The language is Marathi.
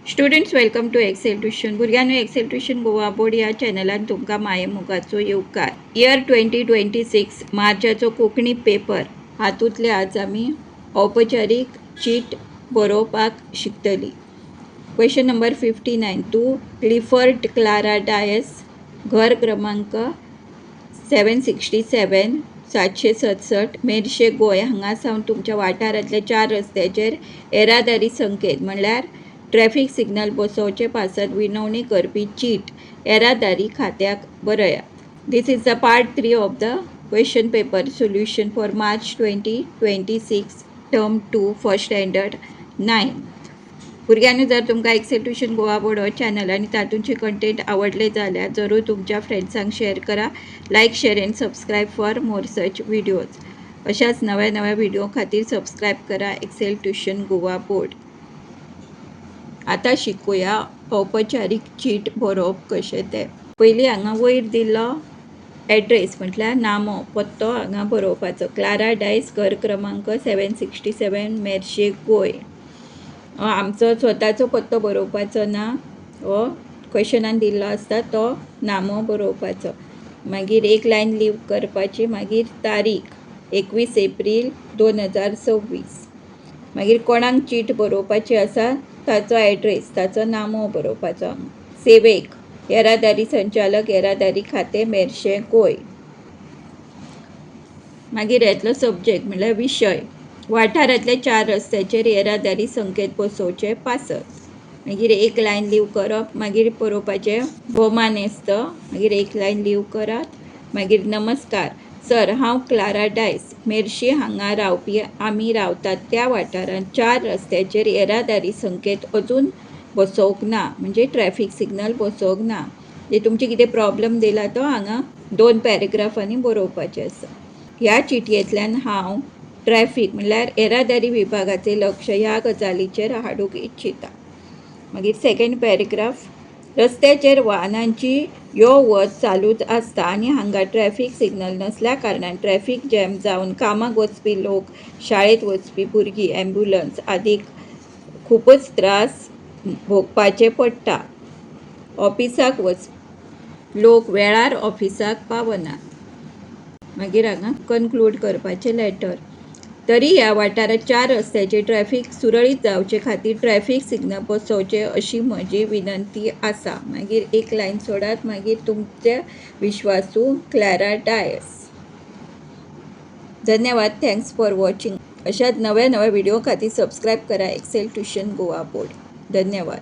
Students welcome to Excel tuition. भुरग्यांनो, एक्सेल ट्युशन गोवा बोर्ड ह्या चॅनलान तुमकां माये मोगाचो येवकार. इयर 2026 मार्चाचो कोंकणी पेपर हातूंतले आज आमी औपचारीक चीट बरोवपाक शिकतली. Question number 59. To Clifford Clara Dias, घर क्रमांक 767 767 मेर्शे गोय हांगा सावन तुमच्या वाठारांतल्या 4 रस्त्याचेर येरादारी संकेत म्हणल्यार ट्रॅफिक सिग्नल बसोवचे पासत विनवणी करपी चीट येरादारी खात्याक बरयात. This is the part 3 of the question paper solution for March 2026 term 2 first standard 9. भुरग्यांनी जर तुमकां एक्सेल ट्युशन गोवा बोर्ड हो चॅनल आनी तातूंतचे कंटेंट आवडले जाल्यार जरूर तुमच्या फ्रेंड्सांक शेअर करा. Like, share and subscribe for more such videos. अशाच नव्या नव्या व्हिडिओ खातीर सबस्क्राईब करा एक्सेल ट्युशन गोवा बोर्ड. आता शिकूया औपचारीक चीट बरोवप कशें तें. पयलीं हांगा वयर दिल्लो एड्रेस म्हटल्यार नामो पत्तो हांगा बरोवपाचो. क्लारा डायस, घर क्रमांक 767 मेर्शे गोय. आमचो स्वताचो पत्तो बरोवपाचो ना, हो क्वेश्चनान दिल्लो आसता तो नामो बरोवपाचो. मागीर एक लायन लीव करपाची. मागीर तारीख 21 एप्रील 2026. मागीर कोणाक चीट बरोवपाची आसा ताचो एड्रेस, ताचो नामो बरोवपाचो. सेवेक येरादारी संचालक, येरादारी खातें, मेर्शे गोय. मागीर येतलो सब्जेक्ट म्हणल्यार विशय, वाठारांतल्या 4 रस्त्याचेर येरादारी संकेत बसोवचे पासत. मागीर एक लायन लीव करप. मागीर बरोवपाचें भोवमानेस्त. मागीर एक लायन लीव करात. मागीर नमस्कार सर, हांव क्लारा डायस, मेर्शे हांगा रावपी. आमी रावतात त्या वाठारांत 4 रस्त्याचेर येरादारी संकेत अजून बसोवंक ना, म्हणजे ट्रॅफिक सिग्नल बसोवंक ना. जे तुमचे कितें प्रॉब्लम दिला तो हांगा 2 पॅरेग्राफांनी बरोवपाचे आसा. ह्या चिटयेंतल्यान हांव ट्रॅफिक म्हणल्यार येरादारी विभागाचे लक्ष ह्या गजालीचेर हाडूंक इच्छिता. मागीर सेकंड पॅरेग्राफ, रस्त्याचेर वाहनांची यो वच चालूच आसता आनी हांगा ट्रॅफिक सिग्नल नसल्या कारणान ट्रॅफिक जॅम जावन कामाक वचपी लोक, शाळेत वचपी भुरगीं, ॲम्ब्युलन्स आदीक खूपच त्रास भोगपाचे पडटा. ऑफिसाक लोक वेळार ऑफिसाक पावनात. मागीर हांगा कन्क्लूड करपाचें लेटर. तरी ह्या वाठारांत 4 रस्त्याचेर ट्रॅफिक सुरळीत जावचे खातीर ट्रॅफिक सिग्नल बसोवचे अशी म्हजी विनंती आसा. मागीर एक लायन सोडात. मागीर तुमचे विश्वासू क्लारा डायस. धन्यवाद. Thanks for watching. अशाच नव्या नव्या व्हिडिओ खातीर सबस्क्राईब करा एक्सेल ट्युशन गोवा बोर्ड. धन्यवाद.